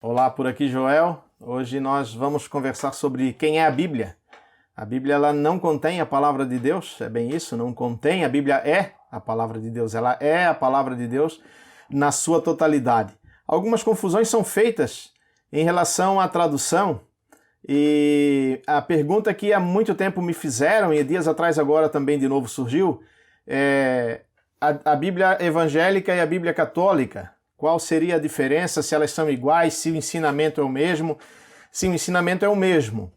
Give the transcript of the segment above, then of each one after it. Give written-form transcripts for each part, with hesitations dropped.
Olá, por aqui Joel. Hoje nós vamos conversar sobre quem é a Bíblia. A Bíblia ela não contém a palavra de Deus, é bem isso, não contém, a Bíblia é a palavra de Deus, ela é a palavra de Deus na sua totalidade. Algumas confusões são feitas em relação à tradução e a pergunta que há muito tempo me fizeram e dias atrás agora também de novo surgiu é a Bíblia evangélica e a Bíblia católica. Qual seria a diferença, se elas são iguais, se o ensinamento é o mesmo? Se o ensinamento é o mesmo.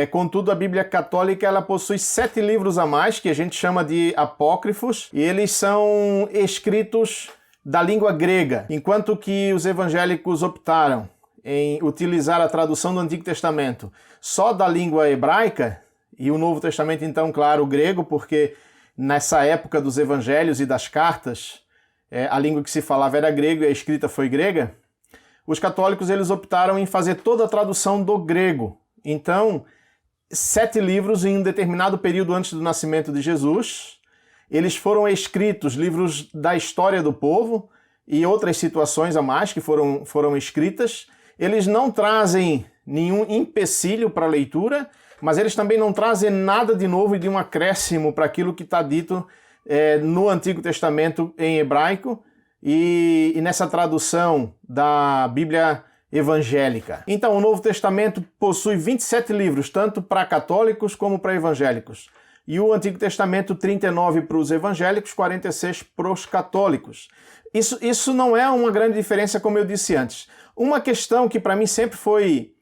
Contudo, a Bíblia católica ela possui 7 livros a mais, que a gente chama de apócrifos, e eles são escritos da língua grega, enquanto que os evangélicos optaram em utilizar a tradução do Antigo Testamento só da língua hebraica, e o Novo Testamento, então, claro, o grego, porque nessa época dos evangelhos e das cartas, a língua que se falava era grego e a escrita foi grega, os católicos eles optaram em fazer toda a tradução do grego. Então, 7 livros em um determinado período antes do nascimento de Jesus, eles foram escritos, livros da história do povo e outras situações a mais que foram escritas. Eles não trazem nenhum empecilho para a leitura, mas eles também não trazem nada de novo e de um acréscimo para aquilo que está dito no Antigo Testamento em hebraico e nessa tradução da Bíblia evangélica. Então, o Novo Testamento possui 27 livros, tanto para católicos como para evangélicos. E o Antigo Testamento, 39 para os evangélicos, 46 para os católicos. Isso não é uma grande diferença, como eu disse antes. Uma questão que para mim sempre foi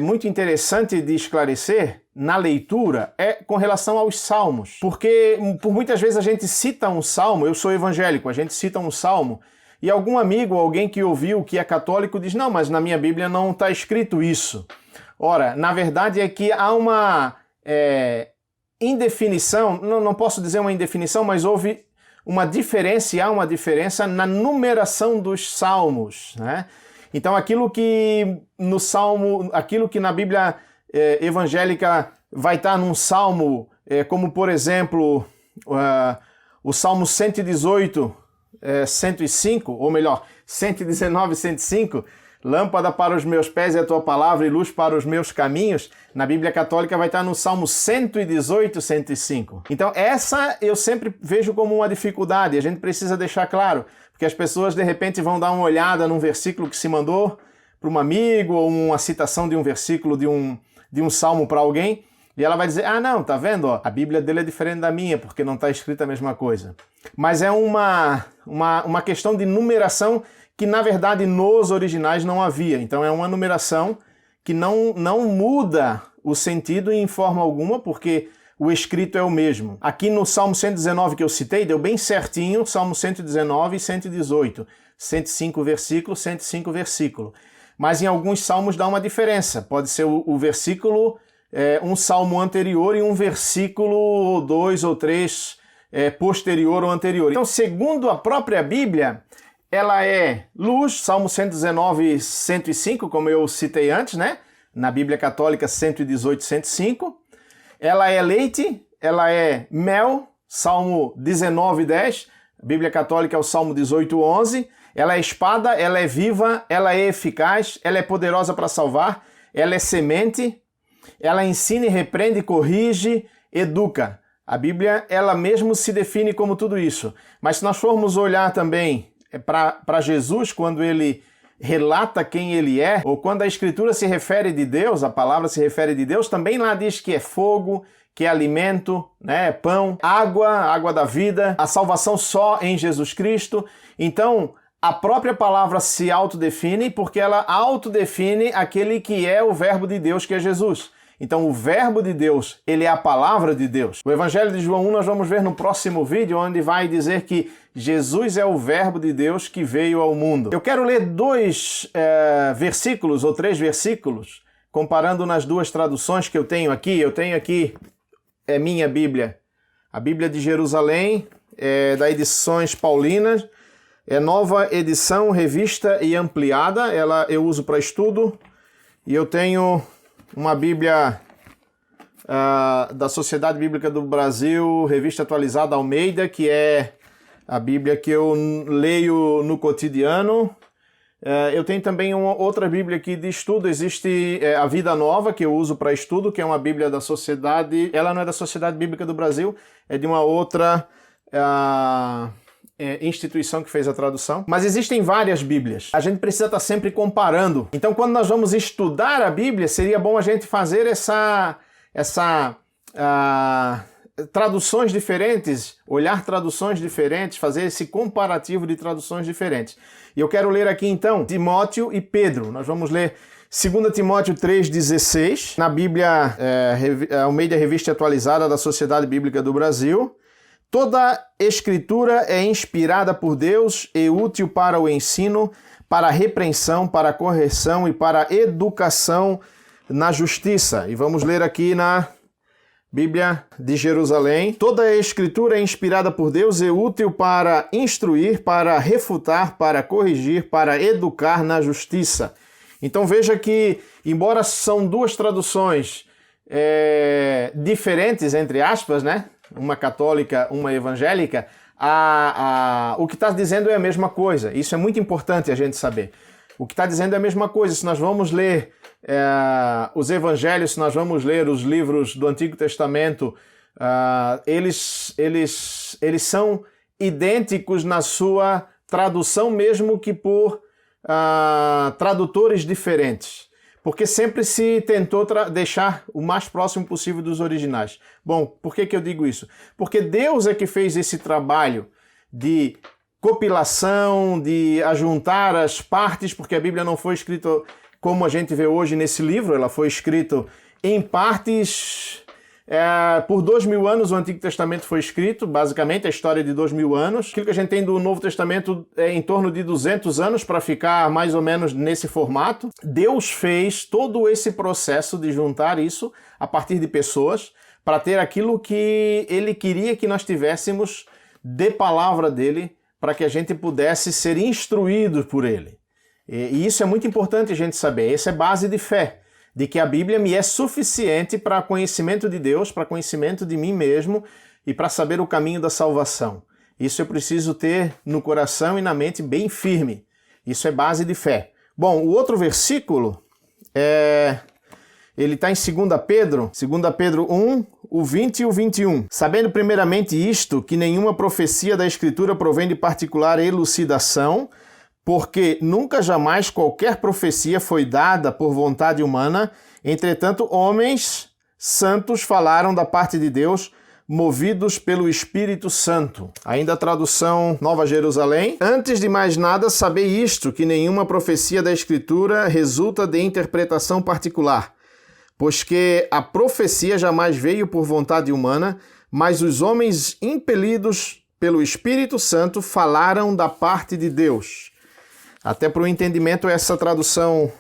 muito interessante de esclarecer na leitura é com relação aos salmos, porque por muitas vezes a gente cita um salmo, eu sou evangélico, a gente cita um salmo e algum amigo, alguém que ouviu que é católico diz, não, mas na minha Bíblia não está escrito isso. Ora, na verdade é que há uma indefinição, não posso dizer uma indefinição, mas houve uma diferença, há uma diferença na numeração dos salmos, né? Então aquilo que no salmo, aquilo que na Bíblia evangélica vai estar num salmo, como por exemplo o Salmo 118, 105, ou melhor, 119, 105, lâmpada para os meus pés é a tua palavra e luz para os meus caminhos, na Bíblia católica vai estar no Salmo 118, 105. Então essa eu sempre vejo como uma dificuldade, a gente precisa deixar claro, porque as pessoas de repente vão dar uma olhada num versículo que se mandou para um amigo, ou uma citação de um versículo de um salmo para alguém, e ela vai dizer, ah não, tá vendo? Ó, a Bíblia dele é diferente da minha, porque não está escrita a mesma coisa. Mas é uma questão de numeração que na verdade nos originais não havia. Então é uma numeração que não muda o sentido em forma alguma, porque o escrito é o mesmo. Aqui no Salmo 119 que eu citei, deu bem certinho, Salmo 119 e 118. 105 versículo, 105 versículo. Mas em alguns salmos dá uma diferença. Pode ser o versículo, um salmo anterior e um versículo 2 ou 3 posterior ou anterior. Então, segundo a própria Bíblia, ela é luz, Salmo 119, 105, como eu citei antes, né? Na Bíblia Católica, 118, 105. Ela é leite, ela é mel, Salmo 19, 10. A Bíblia Católica é o Salmo 18, 11. Ela é espada, ela é viva, ela é eficaz, ela é poderosa para salvar, ela é semente, ela ensina e repreende, corrige, educa. A Bíblia, ela mesmo se define como tudo isso. Mas se nós formos olhar também para Jesus, quando ele relata quem ele é, ou quando a Escritura se refere de Deus, a palavra se refere de Deus, também lá diz que é fogo, que é alimento, né, pão, água da vida, a salvação só em Jesus Cristo. Então, a própria palavra se autodefine porque ela autodefine aquele que é o verbo de Deus, que é Jesus. Então o verbo de Deus, ele é a palavra de Deus. O Evangelho de João 1 nós vamos ver no próximo vídeo, onde vai dizer que Jesus é o verbo de Deus que veio ao mundo. Eu quero ler 2 versículos ou 3 versículos, comparando nas duas traduções que eu tenho aqui. Eu tenho aqui, minha Bíblia, a Bíblia de Jerusalém, da Edições Paulinas, nova edição, revista e ampliada, eu uso para estudo, e eu tenho uma Bíblia da Sociedade Bíblica do Brasil, revista atualizada Almeida, que é a Bíblia que eu leio no cotidiano, Eu tenho também uma outra Bíblia aqui de estudo. Existe a Vida Nova, que eu uso para estudo, que é uma Bíblia da Sociedade... Ela não é da Sociedade Bíblica do Brasil, é de uma outra instituição que fez a tradução. Mas existem várias Bíblias. A gente precisa estar sempre comparando. Então, quando nós vamos estudar a Bíblia, seria bom a gente fazer traduções diferentes, olhar traduções diferentes, fazer esse comparativo de traduções diferentes. E eu quero ler aqui então Timóteo e Pedro. Nós vamos ler 2 Timóteo 3,16, na Bíblia Almeida Revista Atualizada da Sociedade Bíblica do Brasil. Toda escritura é inspirada por Deus e útil para o ensino, para a repreensão, para a correção e para a educação na justiça. E vamos ler aqui na Bíblia de Jerusalém. Toda a escritura é inspirada por Deus e útil para instruir, para refutar, para corrigir, para educar na justiça. Então veja que, embora são duas traduções diferentes, entre aspas, né? Uma católica, uma evangélica, o que está dizendo é a mesma coisa. Isso é muito importante a gente saber. O que está dizendo é a mesma coisa. Se nós vamos ler os evangelhos, se nós vamos ler os livros do Antigo Testamento, eles são idênticos na sua tradução, mesmo que por tradutores diferentes. Porque sempre se tentou deixar o mais próximo possível dos originais. Bom, por que eu digo isso? Porque Deus é que fez esse trabalho de compilação, de ajuntar as partes, porque a Bíblia não foi escrita como a gente vê hoje nesse livro, ela foi escrita em partes. Por 2000 anos o Antigo Testamento foi escrito, basicamente a história de 2000 anos. Aquilo que a gente tem do Novo Testamento é em torno de 200 anos para ficar mais ou menos nesse formato. Deus fez todo esse processo de juntar isso a partir de pessoas para ter aquilo que Ele queria que nós tivéssemos de palavra dEle, para que a gente pudesse ser instruído por Ele. E isso é muito importante a gente saber. Essa é base de fé, de que a Bíblia me é suficiente para conhecimento de Deus, para conhecimento de mim mesmo e para saber o caminho da salvação. Isso eu preciso ter no coração e na mente bem firme. Isso é base de fé. Bom, o outro versículo ele está em 2 Pedro 1, o 20 e o 21. Sabendo primeiramente isto, que nenhuma profecia da Escritura provém de particular elucidação, porque nunca jamais qualquer profecia foi dada por vontade humana, entretanto homens santos falaram da parte de Deus, movidos pelo Espírito Santo. Ainda a tradução Nova Jerusalém. Antes de mais nada, sabei isto, que nenhuma profecia da Escritura resulta de interpretação particular, pois que a profecia jamais veio por vontade humana, mas os homens impelidos pelo Espírito Santo falaram da parte de Deus. Até para o entendimento, essa tradução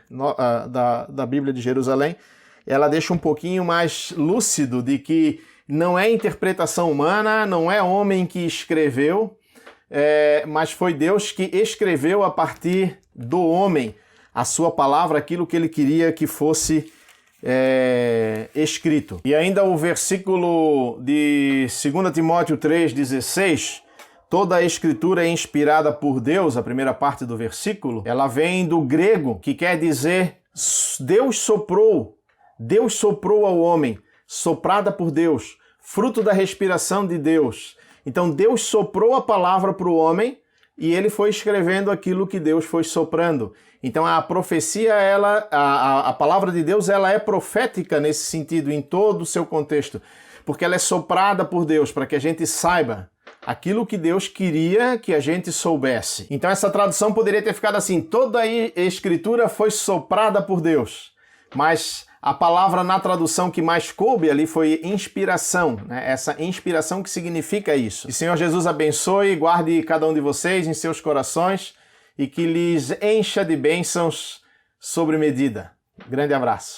da Bíblia de Jerusalém, ela deixa um pouquinho mais lúcido de que não é interpretação humana, não é homem que escreveu, mas foi Deus que escreveu a partir do homem a sua palavra, aquilo que ele queria que fosse escrito. E ainda o versículo de 2 Timóteo 3,16, toda a escritura é inspirada por Deus, a primeira parte do versículo, ela vem do grego, que quer dizer Deus soprou ao homem, soprada por Deus, fruto da respiração de Deus. Então Deus soprou a palavra para o homem e ele foi escrevendo aquilo que Deus foi soprando. Então a profecia, a palavra de Deus, ela é profética nesse sentido, em todo o seu contexto, porque ela é soprada por Deus para que a gente saiba aquilo que Deus queria que a gente soubesse. Então essa tradução poderia ter ficado assim: toda a escritura foi soprada por Deus. Mas a palavra na tradução que mais coube ali foi inspiração, né? Essa inspiração que significa isso. Que o Senhor Jesus abençoe e guarde cada um de vocês em seus corações e que lhes encha de bênçãos sobre medida. Grande abraço.